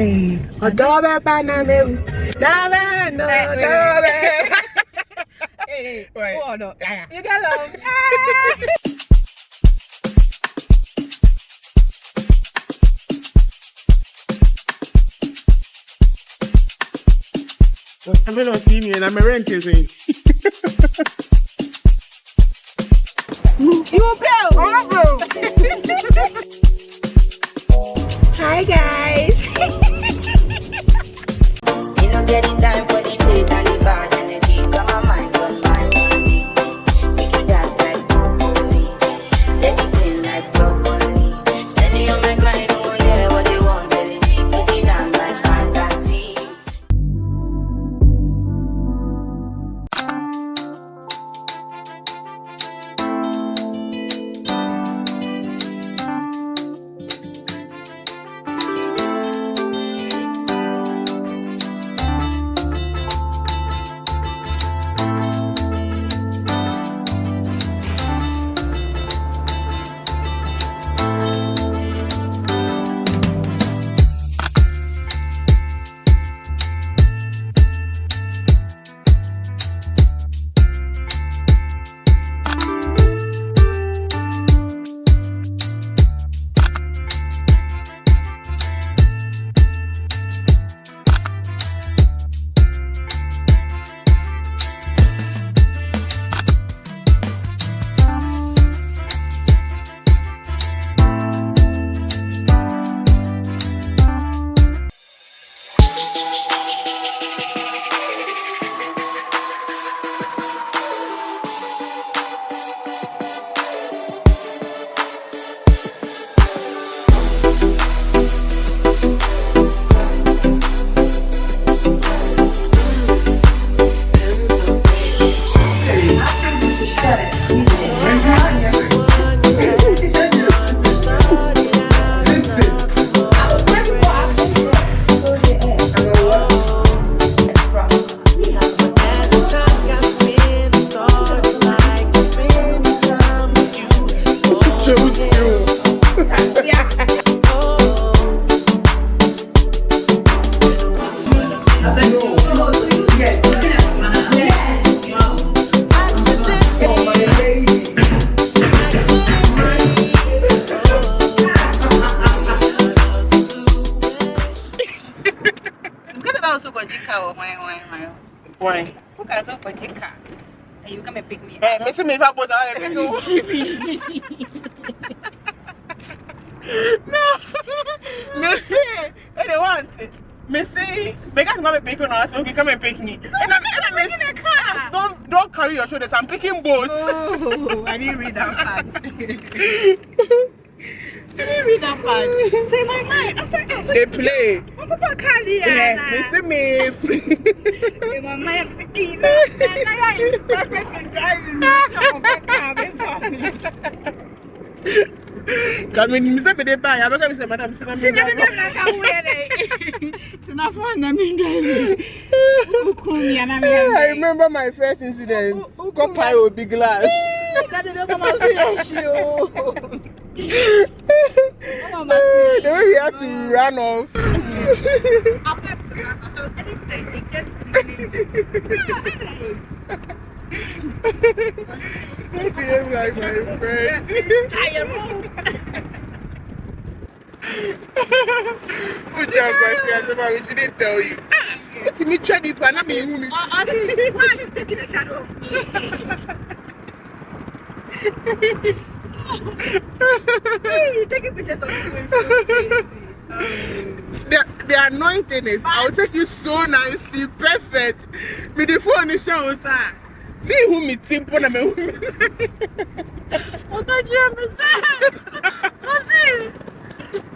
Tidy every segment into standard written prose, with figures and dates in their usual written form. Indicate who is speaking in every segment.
Speaker 1: Hey, a doorbell banana. No.
Speaker 2: Hey,
Speaker 1: Right.
Speaker 2: oh no.
Speaker 1: Yeah.
Speaker 2: You get along.
Speaker 1: I'm going to see me and I'm a rent is in.
Speaker 2: You will pay. Hi guys.
Speaker 3: You know, getting time for the day, Taliban, and the things on my mind, on my money. Make you dance like broccoli, steady clean like broccoli. Steady on my grind, oh yeah, what you want, telling me, cooking down like fantasy.
Speaker 1: Why?
Speaker 2: Who can talk about your car? And you come and pick me.
Speaker 1: Hey, Missy me if I put on a video. No, Missy, I don't want it. Missy, because I'm picking us, so you come and pick me. And I'm in a car. Don't carry your shoulders. I'm picking boats.
Speaker 2: Oh, I didn't read that part. I didn't read that part. So in my mind, after
Speaker 1: They play.
Speaker 2: I'm going for Kali.
Speaker 1: Yeah, Missy me.
Speaker 2: In my mind, I'm thinking, Naya is perfect in driving.
Speaker 1: Come in, Missy, be buy. I'm going to say, Madam, sit down.
Speaker 2: It's enough for them in driving.
Speaker 1: I remember my first incident. Copy with big glass. The way we had to run off. Thank you, my friend. Good job, my friend. We shouldn't tell you. What's me trying to plan? I'm in room.
Speaker 2: Why are you taking a shadow of me? Hey, you taking pictures of me is so crazy.
Speaker 1: The anointing is, I'll take you so nicely, perfect. Me the phone is show, sir. Me who me team pon me.
Speaker 2: What did you understand?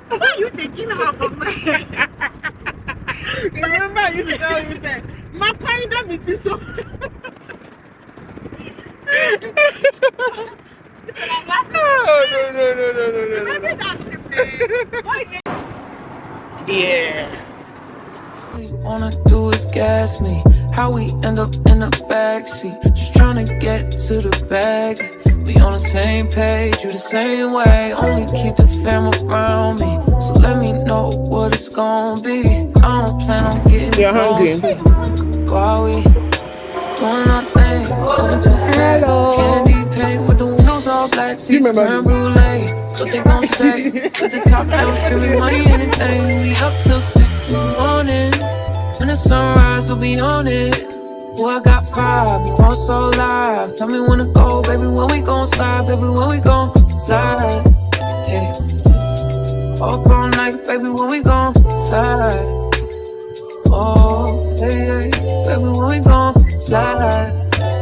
Speaker 2: Why are you taking half of my head?
Speaker 1: Remember, I used to tell you that my kind of it is so. Oh, no.
Speaker 2: Maybe that's the
Speaker 1: Yeah.
Speaker 4: All you wanna do is gas me. How we end up in the backseat, just trying to get to the bag. We on the same page, you the same way. Only keep the fam around me. So let me know what it's gonna be. I don't plan on getting lonely. While we doing nothing, going too fast. Candy paint with the windows all black. Seats turn brulee. What they gon' say? With the top down, screaming money, anything. We up till 6 in the morning. When the sunrise, we'll be on it. Boy, I got 5, you want so live. Tell me when to go, baby, when we gon' slide. Baby, when we gon' slide. Yeah. Up all night, baby, when we gon' slide. Oh, hey, hey, baby, when we gon' slide,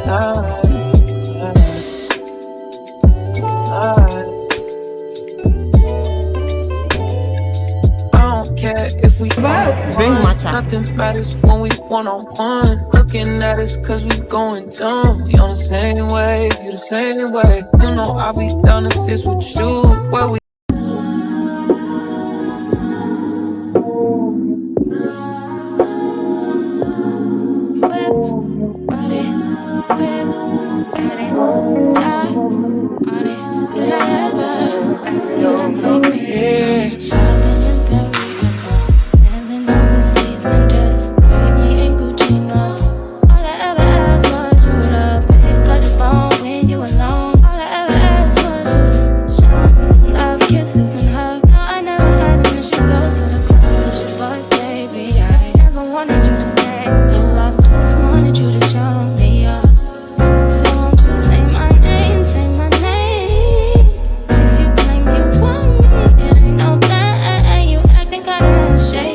Speaker 4: slide, slide, slide. I don't care if we nothing matters when we one-on-one. Looking at us cause we going dumb. We on the same wave, you the same way. You know I'll be down if it's with you. Where we
Speaker 5: did I ever ask you to take me shopping in Paris, sailing overseas and just meet me in Gucci? No, all I ever asked was you to pick up the phone when you alone. All I ever asked was you to show me some love, kisses and hugs. No, I never had to miss you go to the club with your voice, baby. I never wanted you to stay too long, just wanted you to show me up. So won't you say my name, say my name? If you claim you want me, it ain't no thing. You acting kinda shady.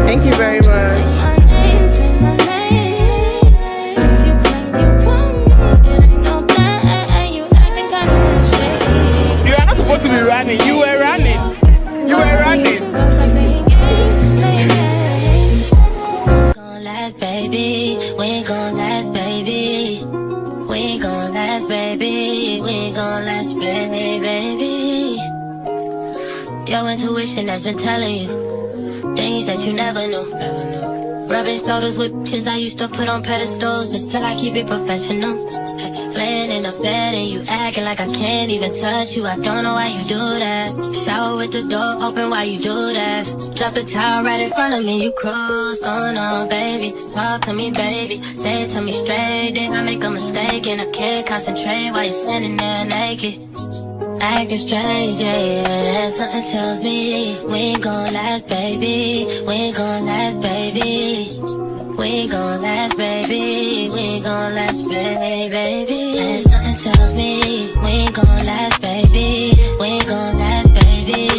Speaker 1: Thank you very much. You are not supposed to be running. You were running. You were running.
Speaker 5: Gon' last, baby. We ain't gon' last, baby. We ain't gon' last, baby. We ain't gon' last, baby. Your intuition has been telling you things that you never knew. Rubbing shoulders with bitches I used to put on pedestals, but still I keep it professional. Laying in the bed and you acting like I can't even touch you. I don't know why you do that. Shower with the door open while you do that. Drop the towel right in front of me, you cross. Going on, baby. Talk to me, baby. Say it to me straight. Did I make a mistake and I can't concentrate while you're standing there naked? Acting strange, yeah. Something tells me we ain't gon' last, baby. We ain't gon' last, baby. We ain't gon' last, baby. We ain't gon' last, baby. And something tells me we ain't gon' last, baby. We ain't gon' last, baby.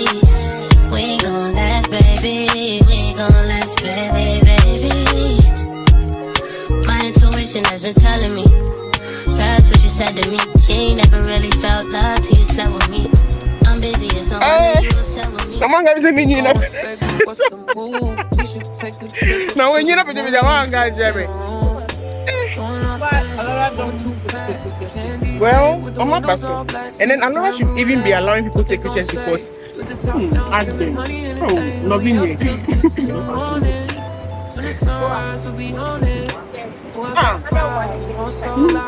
Speaker 5: We ain't gon' last, baby. We ain't gon' last, baby. My intuition has been telling me. Trust what you said to me. You ain't never really felt love till you slept with me. I'm busy, it's no wonder you upset with me.
Speaker 1: Come on, guys, me you know.
Speaker 4: what's the move? We should take a trip.
Speaker 1: Now when you know, the one guy, Jerry. Well, I'm not person. And then another should even be allowing people to take pictures because ask them. Oh, loving you.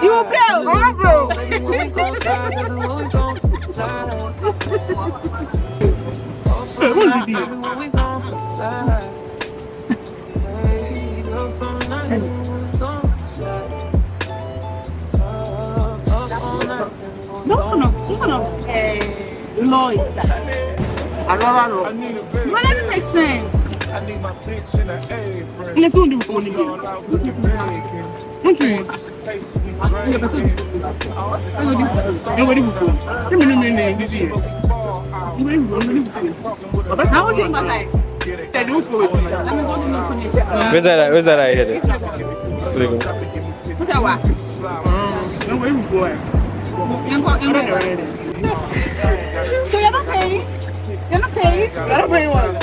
Speaker 1: You okay, bro?
Speaker 2: No. Lloyd.
Speaker 1: Another
Speaker 2: Well, let me make sense.
Speaker 6: I need my bitch in an apron.
Speaker 2: Let's do it for
Speaker 6: Booty all out cooking bacon.
Speaker 2: Don't you?
Speaker 1: Nobody will go.
Speaker 2: How was it, Masai?
Speaker 7: Where's that I hit it? It's legal.
Speaker 2: So you're not paying? You're not paying?
Speaker 1: I don't pay one.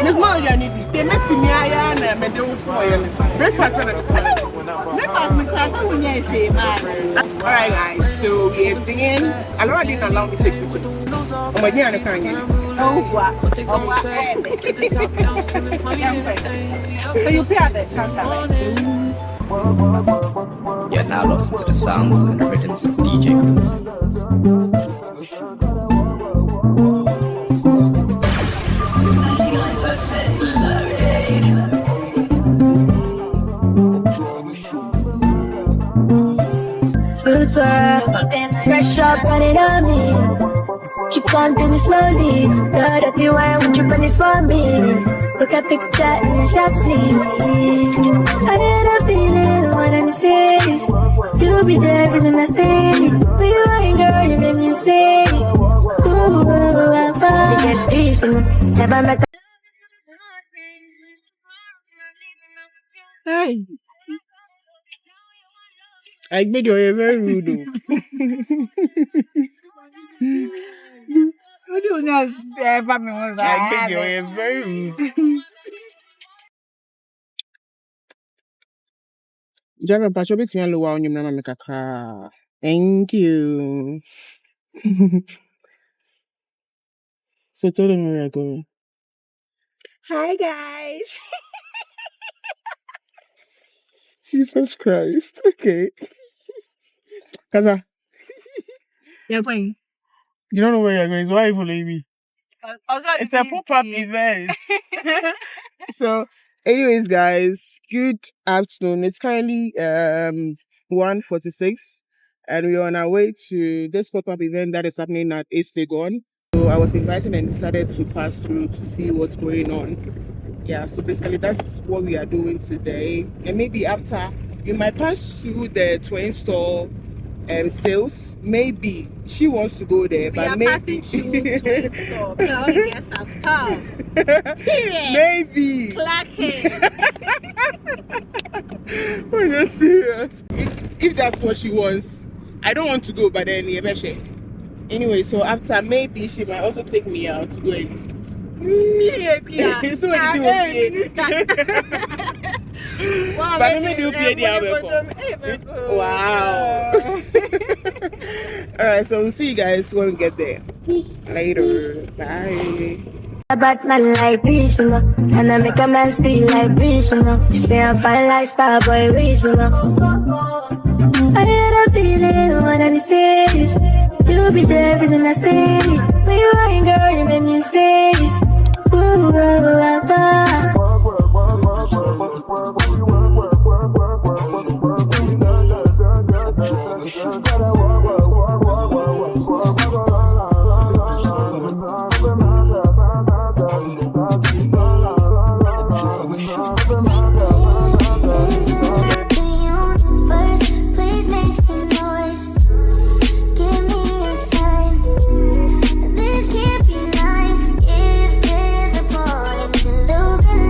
Speaker 1: Miss Maya needs it. They make me Naya and I do for you. Breakfast and alright guys, so we're singing. I already didn't allow me to take pictures. Oh my God, I can't get it.
Speaker 2: Oh, what? So you pay at the counter.
Speaker 8: You're now lost to the sounds and rhythms of DJ Quincy.
Speaker 9: Good work, pressure running on me. Keep on doing it slowly. Know that you want what you bring it for me. Look at picture and I shall see. I had a feeling when I say you'll be there, reason I stay. When you ain't girl, you make me say, ooh, I'm fine. Because this never met.
Speaker 1: Hey. I made you very rude.
Speaker 2: What do you know?
Speaker 1: I made you very rude. Java Pacho bit me low on your mama make a cry. Thank you. So tell them where you're going. Hi guys. Jesus Christ. Okay. Kaza,
Speaker 2: You're going.
Speaker 1: you don't know where you're going, so why are you following me? It's a pop-up event. So, anyways, guys, good afternoon. It's currently 1:46, and we're on our way to this pop-up event that is happening at East Legon. So I was invited and decided to pass through to see what's going on. Yeah, so basically that's what we are doing today. And maybe after, we might pass through the twin store sales. Maybe she wants to go there, but maybe
Speaker 2: Passing through store. Get some stuff.
Speaker 1: maybe
Speaker 2: Clacking.
Speaker 1: Are you serious? If that's what she wants, I don't want to go, but then anyway, so after maybe she might also take me out to go and so but let me do the wow. Alright, so we'll see you guys when we get there. Later. Bye.
Speaker 9: About man like this, you know, and I make a man see like this, you know. You say I'm fine like star boy, ways, you know. I had a feeling when I say this, you'll be there, reason I stay. When you ain't girl, you make me say, ooh, I'm fine. Losing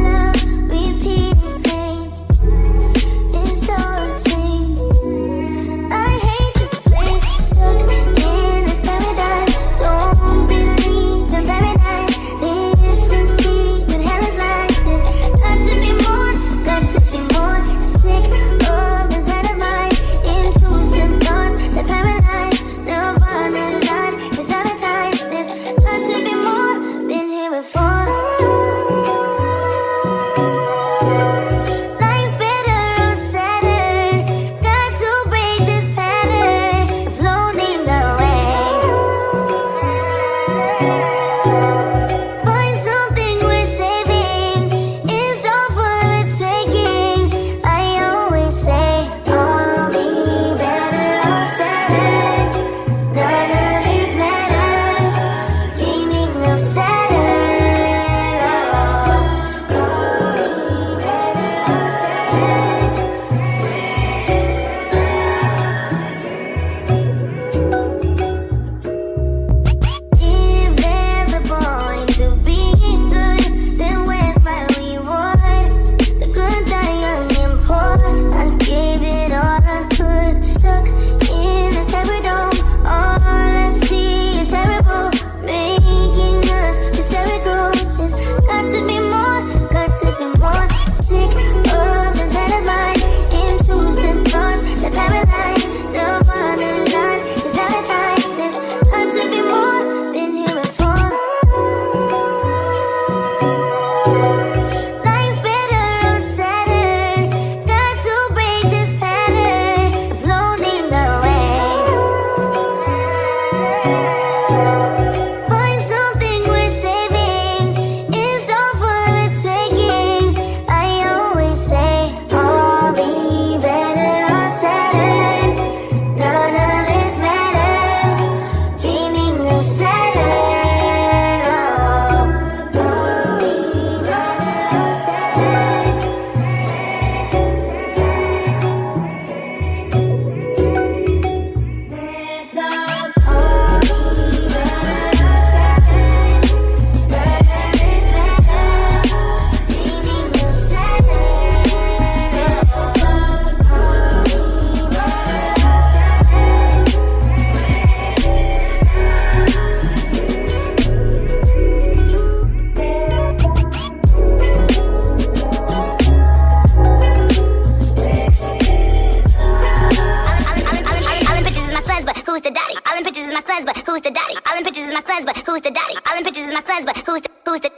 Speaker 5: who's the daddy? All them pictures is my sons, but who's the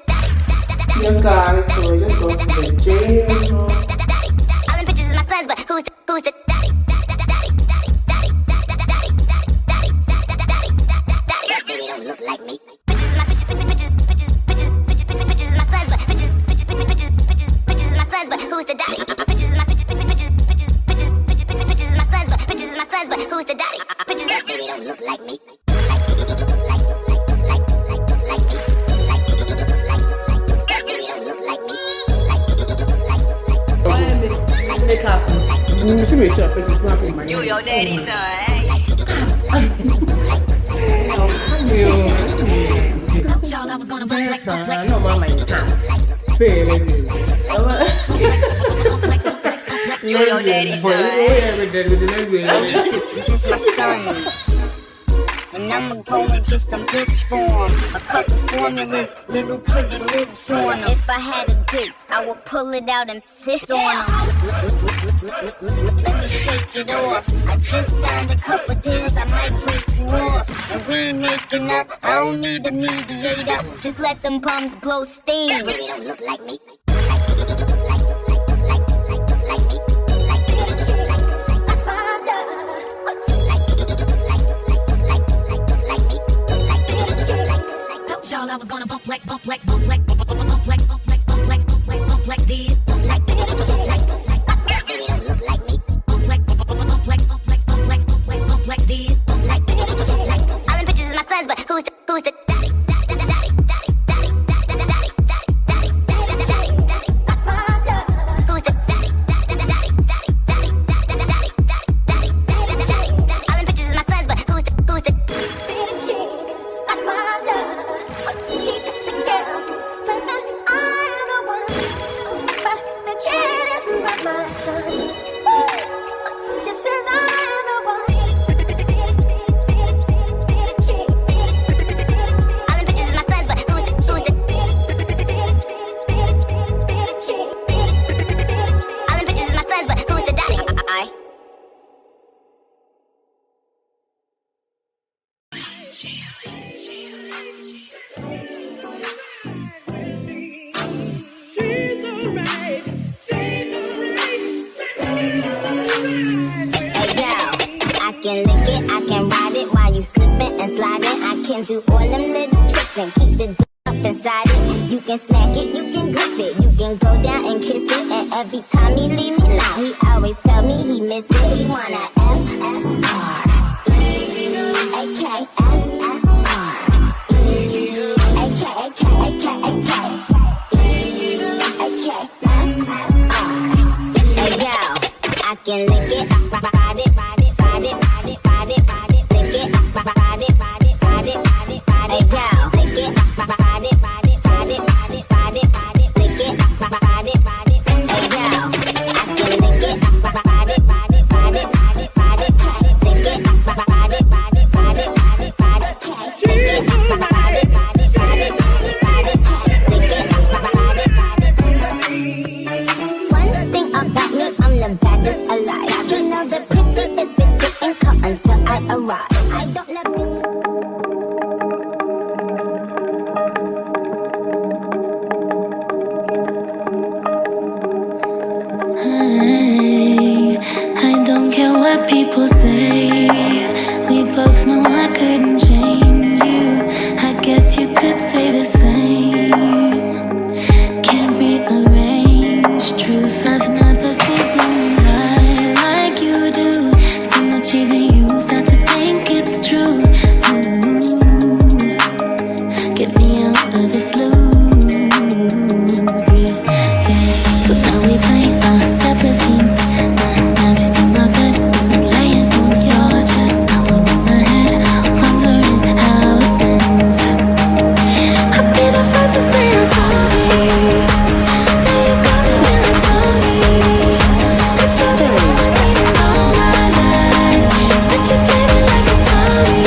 Speaker 5: daddy?
Speaker 1: Yes, guys, so we just go to the gym.
Speaker 5: All them pictures is my sons, but who's the daddy? Baby don't look like me. Pictures is my sons, but who's the daddy? Pictures is my sons, but who's the daddy? Pictures, baby don't look like me.
Speaker 2: You your daddy son, eh? You your daddy son, eh?
Speaker 5: This is my sons. And I'ma go and get some lips for 'em. A couple formulas, little pretty lips on 'em. If I had a dick, I would pull it out and sit on 'em. Let me shake it off. I just signed a couple deals, I might break you off. And we ain't making up, I don't need a mediator. Just let them palms blow steam. Baby don't look like me.
Speaker 9: Y'all, I was gonna bump like the
Speaker 5: All them pictures is my sons, but who's the daddy? Do all them little tricks and keep the d up inside it. You can smack it, you can grip it, you can go down and kiss it. And every time he leave me alone, he always tell me he miss it. He wanna I can lick it, ride it, ride it, ride it, ride it, ride it, ride it, lick it, ride it, ride it, ride it, ride it, ride it, lick it, ride it, ride it, ride it, ride it, ride it, ride it, lick it, ride it, ride it, I can lick it, ride it, ride it, ride it, ride it, ride it, lick it, ride it, ride it, ride it, ride it, ride it, lick it, ride it, ride it, ride it, ride it, ride it, lick it, ride it, ride it. One thing about me, I'm the baddest alive. You know the prettiest bitch didn't come until I arrive. I don't let bitches.
Speaker 9: I don't care what people say. We both know I couldn't change you. I guess you could say the same. Can't rearrange truth. I've never seen someone lie like you do. So much even you start to think it's true. Ooh, get me out of this loop. Yeah. So now we play our separate scenes. Now she's in my bed, laying on your chest. Now I'm in my head, wondering how it ends. I'll be the first to say I'm sorry. Now you got me feeling sorry. I showed you all my demons, all my lies, but you play me like a Tommy.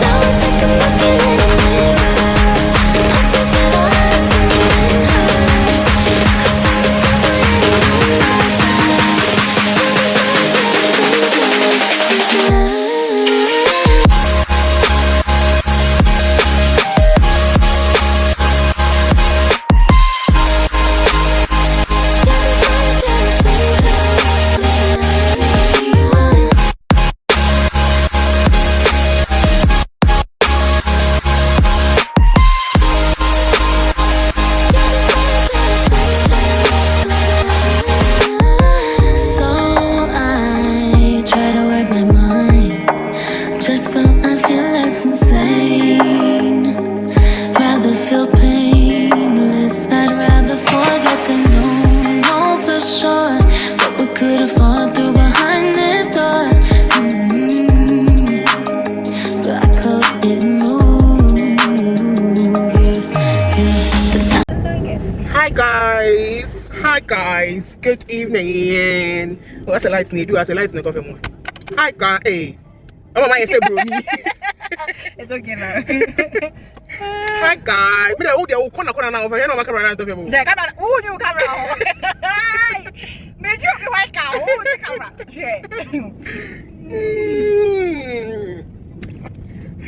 Speaker 9: Now it's like I'm looking in a mirror. Hope you feel alright when you're in high. I've got a couple hands on my side.
Speaker 1: guys, good evening. What's the lights need? Do as the lights in the coffee more. Hi guys, hey. I'm on say bro.
Speaker 2: It's okay now.
Speaker 1: Hi guys. Me dey hold corner now over here no camera now to people.
Speaker 2: The camera, new camera. Me you be white cow, the camera.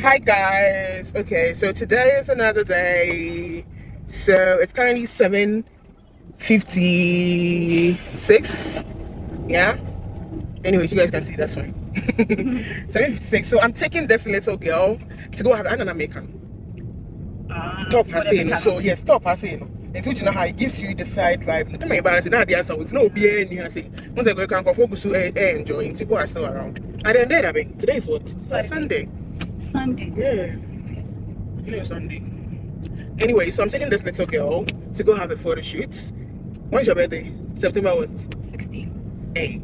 Speaker 1: Hi guys. Okay, so today is another day. So it's currently 7:56. Yeah. Anyways, you guys can see, that's fine. 7:56. So I'm taking this little girl to go have an American. Top her saying. So yes, top her saying. And you know how it gives you the side vibe. Tell me about it. Now the answer with no beer in here. Say once I go, can focus to enjoy. People are still around. And then there, I mean, today is what? Sunday.
Speaker 2: Sunday.
Speaker 1: Yeah. Yeah, Sunday. Anyway, so I'm taking this little girl to go have a photo shoot. When's your birthday? September what?
Speaker 2: 16.
Speaker 1: Hey.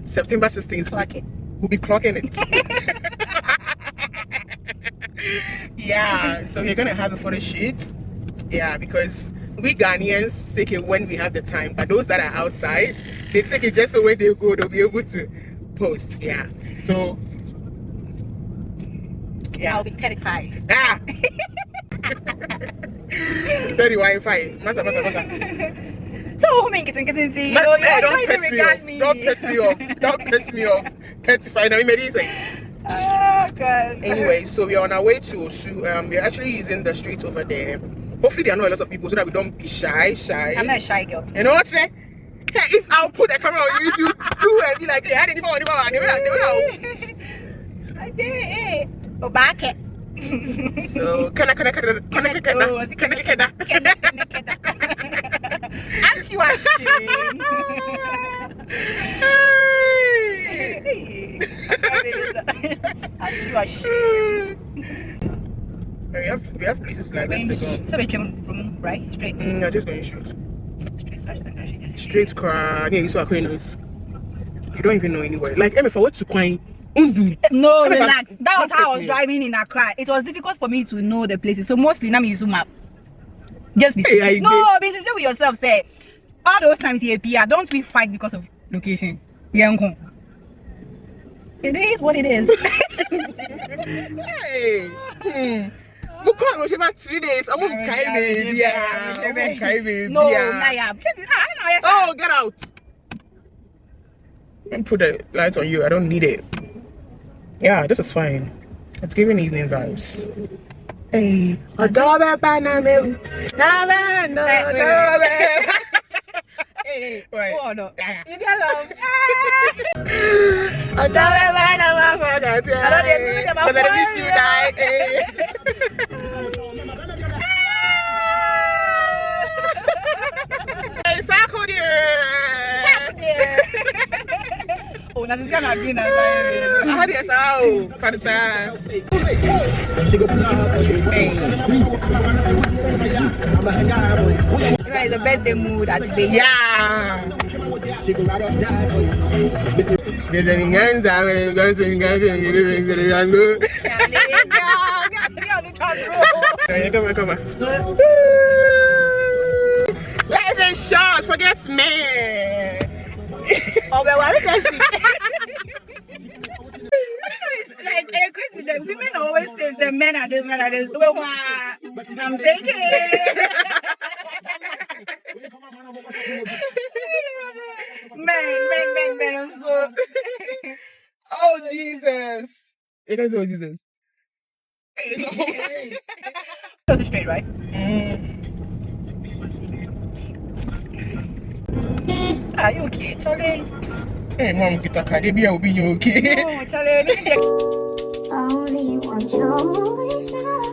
Speaker 1: September 16th.
Speaker 2: Clock it.
Speaker 1: We'll be clocking it. Yeah, so we're gonna have a photo shoot. Yeah, because we Ghanaians take it when we have the time, but those that are outside, they take it just so when they go, they'll be able to post. Yeah. So yeah.
Speaker 2: I'll be 35.
Speaker 1: Ah. 31 5. Masa.
Speaker 2: So who make it? Don't
Speaker 1: piss me off. Don't piss me off. 35. Now we made it.
Speaker 2: Oh God.
Speaker 1: Anyway, so we're on our way to we're actually using the street over there. Hopefully there are not a lot of people so that we don't be shy.
Speaker 2: I'm not a shy girl.
Speaker 1: You know what? Hey, if I'll put the camera on you, if you do and be like, hey, I didn't even want to
Speaker 2: I did it. Oh, back it.
Speaker 1: So
Speaker 2: Aren't you ashamed? Aren't you ashamed?
Speaker 1: We have places like this to go.
Speaker 2: So we came from right straight.
Speaker 1: I'm just going to shoot.
Speaker 2: Straight
Speaker 1: Cry. Yeah, you saw Aquinas. You don't even know anywhere. Like, if I went to Quine, undo.
Speaker 2: No, relax. That was how I was driving in Accra. It was difficult for me to know the places. So mostly now me use map. Just be
Speaker 1: hey,
Speaker 2: no, be sincere with yourself. Say all those times here, Pia, don't we fight because of location? Yeah, it is what it is.
Speaker 1: Hey. Moka was about 3 days. I'm on baby.
Speaker 2: No, Naya.
Speaker 1: Oh, get out. And put the lights on you. I don't need it. Yeah, this is fine. It's giving evening vibes. Hey, adobe banana.
Speaker 2: Hey,
Speaker 1: right.
Speaker 2: oh no. You get love.
Speaker 1: Adobe banana. But I wish you died. Hey, Sako dear.
Speaker 2: Oh, that's gonna be nice.
Speaker 1: How do you sound? For the time.
Speaker 2: You guys, the birthday mood as baby.
Speaker 1: Yeah. There's an enganza when it goes to enganza and you're living to the jungle. Come on. Life is short, forget me.
Speaker 2: Oh, but what is it? Like a crazy, the women always say the men are this, men are this. I'm taking. Men, I'm so.
Speaker 1: Oh, Jesus. It is what Jesus.
Speaker 2: That's straight, right? Are you okay, Charlie?
Speaker 1: Hey, Mom, get a car. Maybe I'll be okay.
Speaker 2: No, Charlie.
Speaker 9: Only one choice now.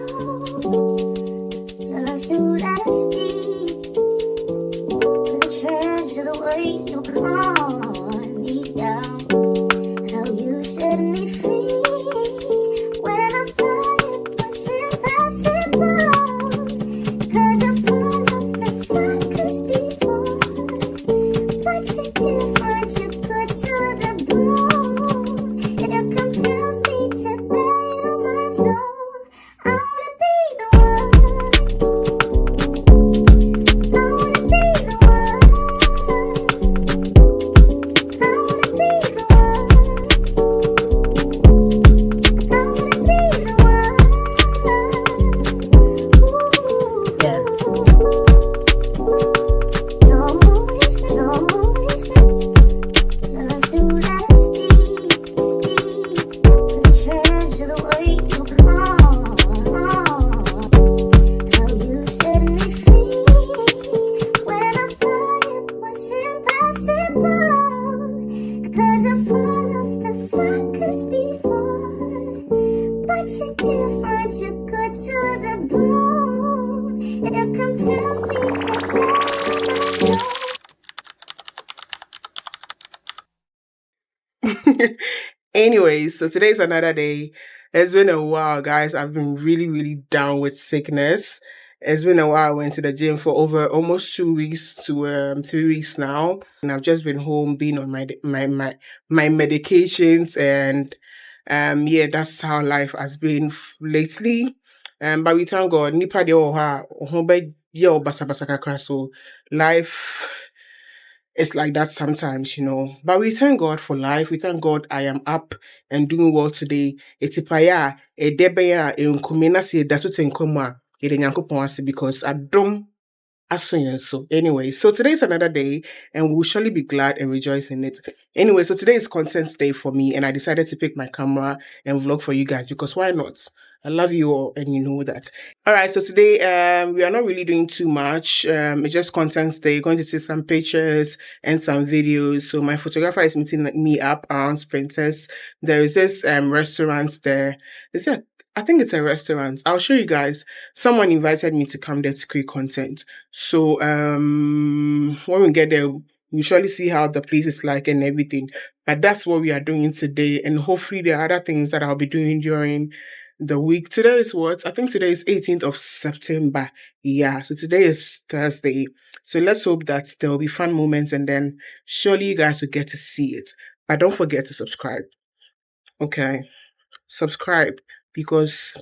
Speaker 9: Just to let us be. Cause I treasure the way you calm me down. How you set me free. When I find it was impossible. Cause I fall off the focus before. What's the difference you put to the bone? It compels me to bear my soul. what you do, find you good to the bone. It compels me to
Speaker 1: Anyways, so today's another day. It's been a while, guys. I've been really, really down with sickness. It's been a while. I went to the gym for over almost 2 weeks to 3 weeks now, and I've just been home, being on my medications, and yeah, that's how life has been lately. But we thank God. Nipa de oha, ohobe ye basa basa kakra. So life. It's like that sometimes, you know. But we thank God for life. We thank God I am up and doing well today. Etipaya, e debeya, e unkumina si dasuti nkoma, e de nyankopon ase because I don't. So anyway, so today's another day and we'll surely be glad and rejoice in it. Anyway, so today is content day for me and I decided to pick my camera and vlog for you guys because why not? I love you all and you know that. All right, so today we are not really doing too much. It's just content day. You're going to see some pictures and some videos. So my photographer is meeting me up around Sprinters. There is this restaurant there. I think it's a restaurant. I'll show you guys. Someone invited me to come there to create content. So when we get there, you surely see how the place is like and everything. But that's what we are doing today. And hopefully there are other things that I'll be doing during the week. Today is what? I think today is 18th of September. Yeah, so today is Thursday. So let's hope that there will be fun moments and then surely you guys will get to see it. But don't forget to subscribe. Okay? Subscribe because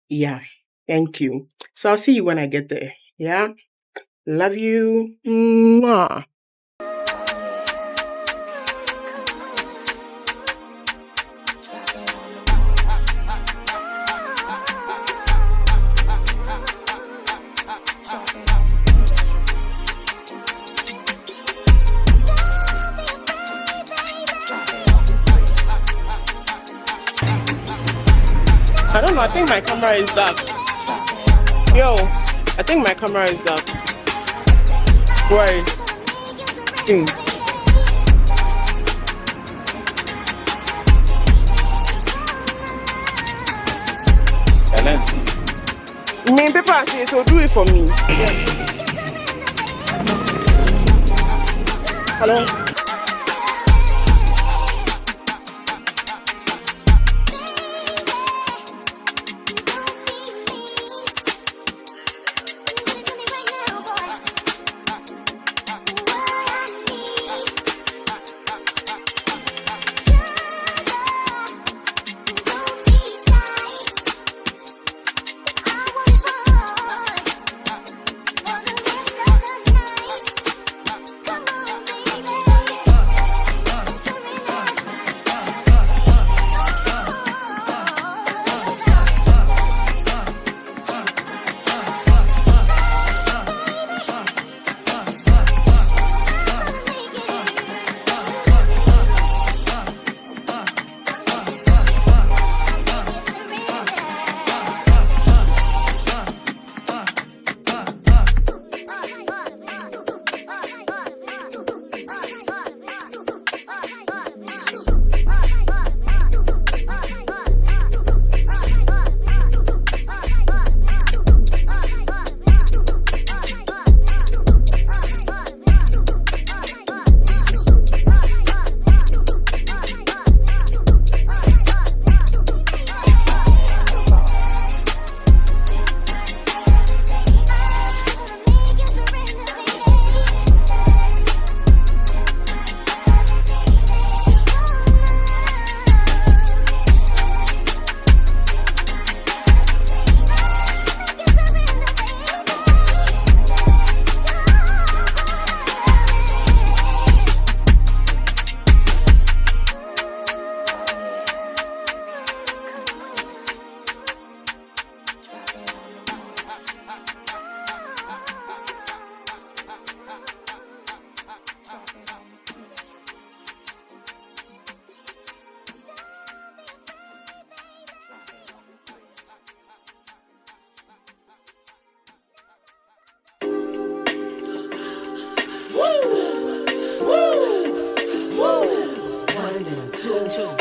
Speaker 1: yeah, thank you. So I'll see you when I get there. Yeah? Love you. Mwah. I don't know, I think my camera is up. Yo, I think my camera is up. Why? Main paper says so do it for me. Hello?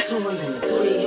Speaker 10: Two and then a three.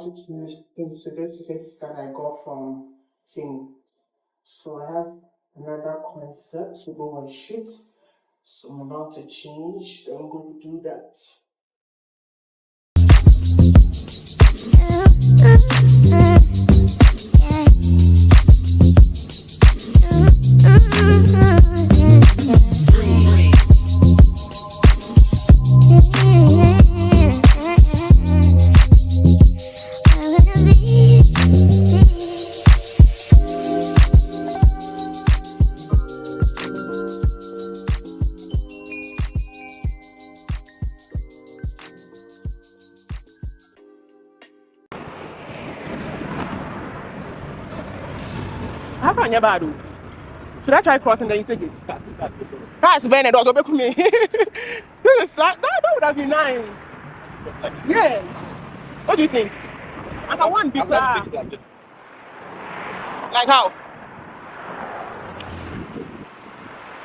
Speaker 1: to change into this fit that I got from Ting. So I have another concert to go and shoot. So I'm about to change. Then I'm going to do that. How can you bad? Should I try crossing then you take it? That's Bernard also be me. That would have been nice. Yes. What do you think? I can one big like how?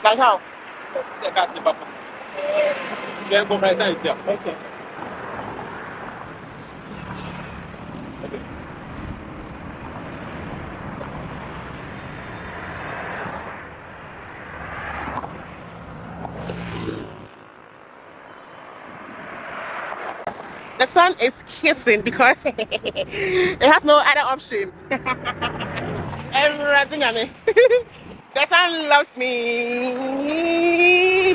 Speaker 1: Like how? The gas the buffer. Then go right side here. Okay. The sun is kissing because it has no other option. Everything I mean. The sun loves me.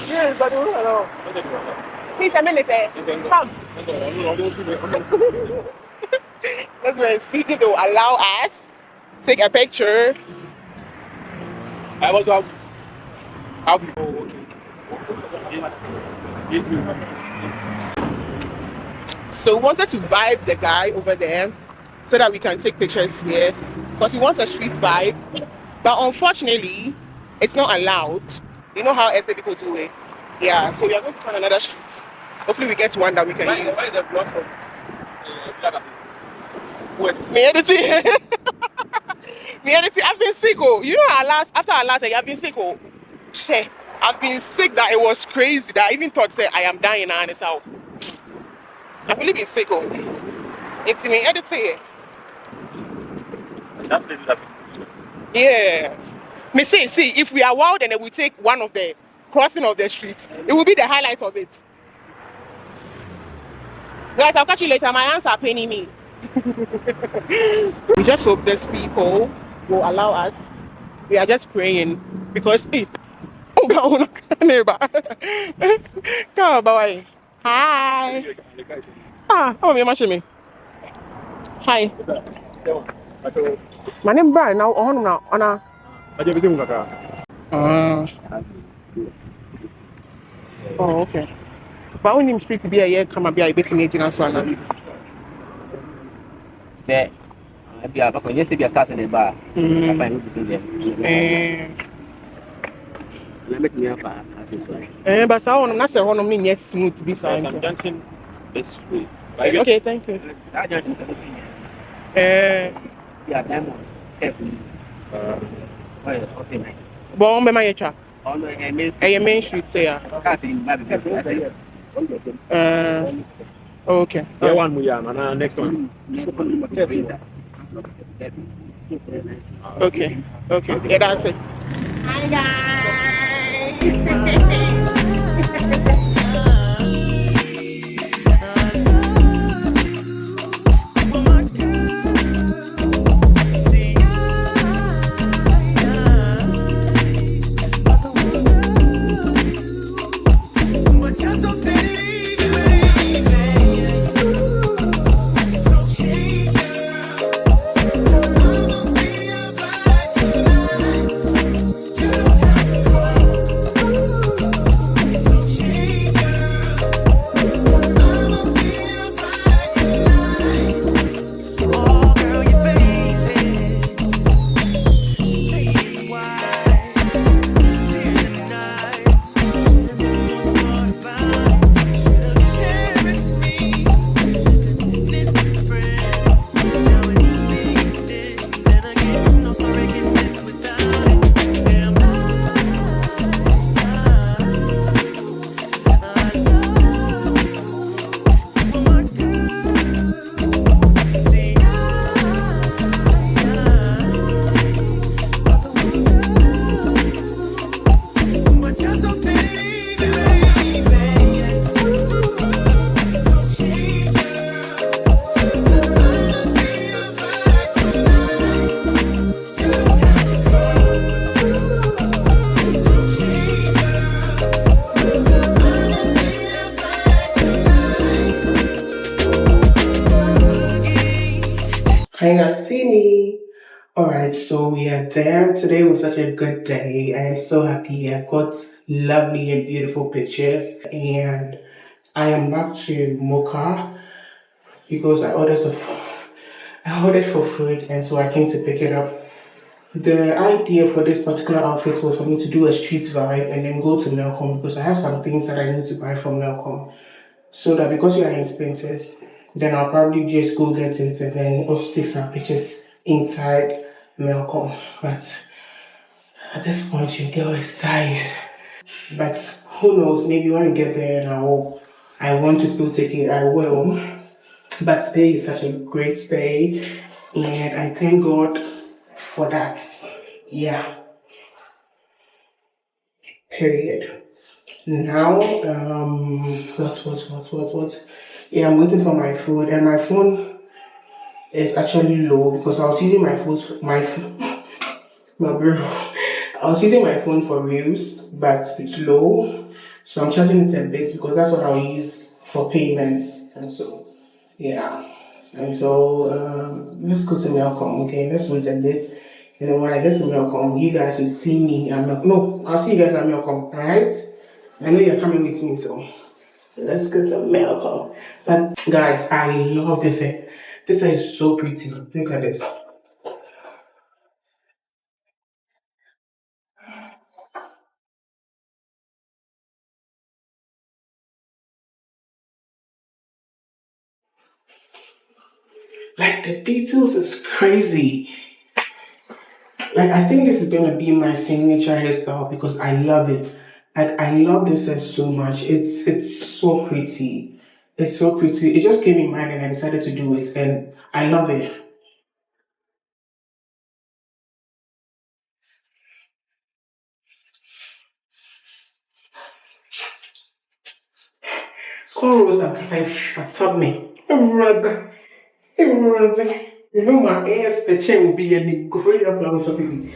Speaker 1: Yes, but hello. Please, a minute. Come. Let's go and see if they will allow us take a picture. I was out. So we wanted to vibe the guy over there so that we can take pictures here because we want a street vibe. But unfortunately, it's not allowed. You know how estate people do it. Yeah, so we are going to find another street. Hopefully we get one that we can use. Why is the block from me editing. Me editing. I've been sick. Oh, you know, after our last, I've been sick. Oh, shit. I've been sick that it was crazy. That I even thought say I am dying now and it's out. I've really been sick. Oh, it's me editing. Yeah. Me say, see, if we are wild and then we take one of the crossing of the streets, it will be the highlight of it. Guys, I'll catch you later. My hands are paining me. We just hope these people will allow us. We are just praying because oh God, come on, hi. Oh, me me. Hi. My name Brian. Now, Anna. Oh, okay. But when him street to be a year, come and be a basic agent as well.
Speaker 8: Say, I be a yes, be a cousin in bar. I find this in there. Let me have a
Speaker 1: but so I'm not saying one of me yes smooth to be signed. Okay, thank you.
Speaker 8: Yeah, diamond. Okay,
Speaker 1: but on my chat.
Speaker 8: On
Speaker 1: the main street, say okay.
Speaker 7: One more, next one.
Speaker 1: Okay. Yeah, that's it. Hi guys. Alright, so we are there. Today was such a good day. I am so happy. I got lovely and beautiful pictures, and I am back to Moka because I ordered for food, and so I came to pick it up. The idea for this particular outfit was for me to do a street vibe and then go to Melcom because I have some things that I need to buy from Melcom. So that because you are in Sprinters, then I'll probably just go get it and then also take some pictures inside Melcom. But at this point, your girl is tired. But who knows, maybe when we get there and I want to still take it, I will. But today is such a great day, and I thank God for that. Yeah. Period. Now, what? Yeah, I'm waiting for my food, and my phone is actually low because I was using my I was using my phone for reels, but it's low, so I'm charging it a bit because that's what I'll use for payments, and so yeah. And so let's go to Melcom, okay? Let's wait a bit. And then when I get to Melcom, you guys will see me. I'll see you guys at Melcom, alright? I know you're coming with me, so let's go to Melcom. But guys, I love this hair. This hair is so pretty. Look at this. Like the details is crazy. Like I think this is gonna be my signature hairstyle because I love it. Like I love this hair so much. It's so pretty. It's so pretty. It just came in mind and I decided to do it, and I love it. Come Rosa, because I fat me. Rosa. Rosa. You know my air the chain will be a nigga. Go for your blouse of me.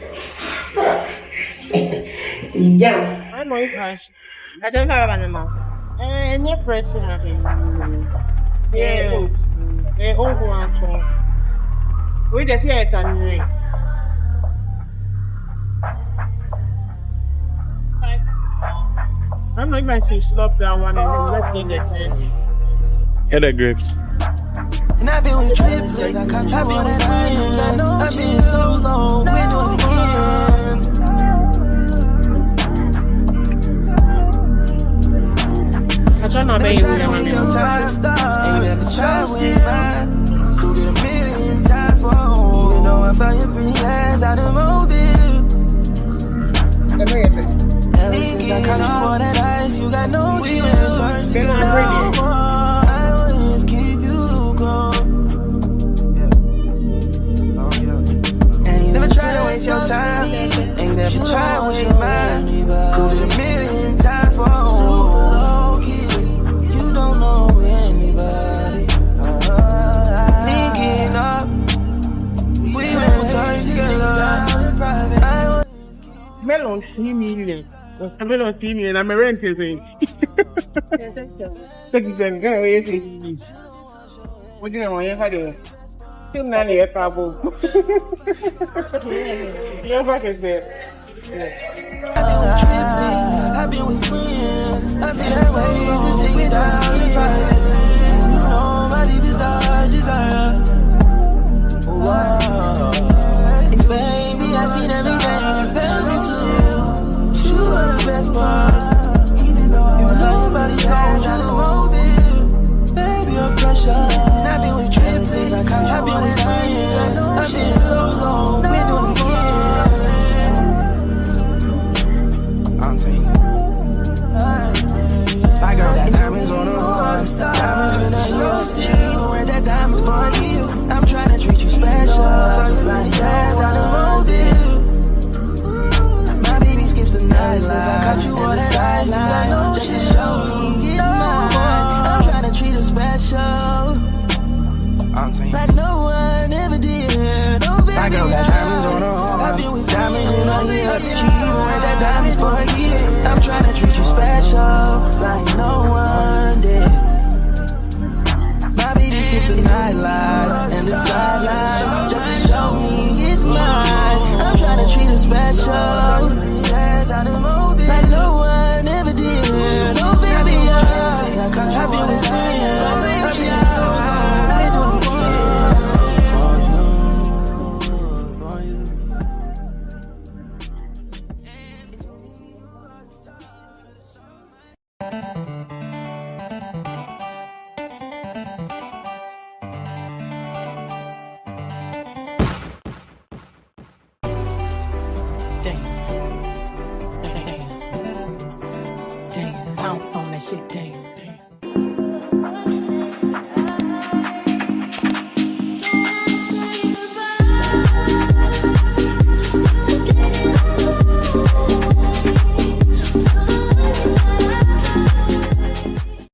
Speaker 1: Yeah.
Speaker 10: I'm on cash.
Speaker 2: I don't care about them.
Speaker 10: And you're fresh in yeah. The old one. So we just see it on you. I'm not even to stop that one and then let me get this.
Speaker 7: Get the grips.
Speaker 11: And I've been with trips, I've been with friends, I've been so long, we do it again.
Speaker 10: I try not to be with them.
Speaker 11: Ain't never tried with mine. Proved it a million times for home. Even though I found your pretty ass out of mobile. Ever since I caught you on that ice, you got no chance. I always keep you close. Ain't never try to waste your time. Ain't never try to waste mine. Proved it a million times for home. You don't know anybody. Linking up, we never turn together.
Speaker 10: Melon 3 million. Melon 3 million. I'm a rent is in. Take it go away. What do you know? You had it. Still not here, trouble. You're back is there.
Speaker 11: I've been with friends, I've been at ways to take it down. Nobody desire. And baby, I seen everything you felt it too. You are the best part. If nobody told you to hold it, baby, you're pressure. I've been with trips, I've been with friends, I've been so long, we're doing it. I got that diamonds on the horse, diamonds in the yours. Wear that diamonds for you. I'm trying to treat you special, like that's how the road is. My baby skips the night since I caught you on that ice. You got no just to show me it's mine. I'm trying to treat her special, like no one ever did. No baby, I got that diamonds on the horse, I've been with diamonds in her ear. She even wear that diamonds for a year. I'm trying to treat you special, like no one did. My baby skips the nightlife and the sideline just to show me it's mine.
Speaker 12: Dance. Dance. Dance. Bounce on that shit, dance.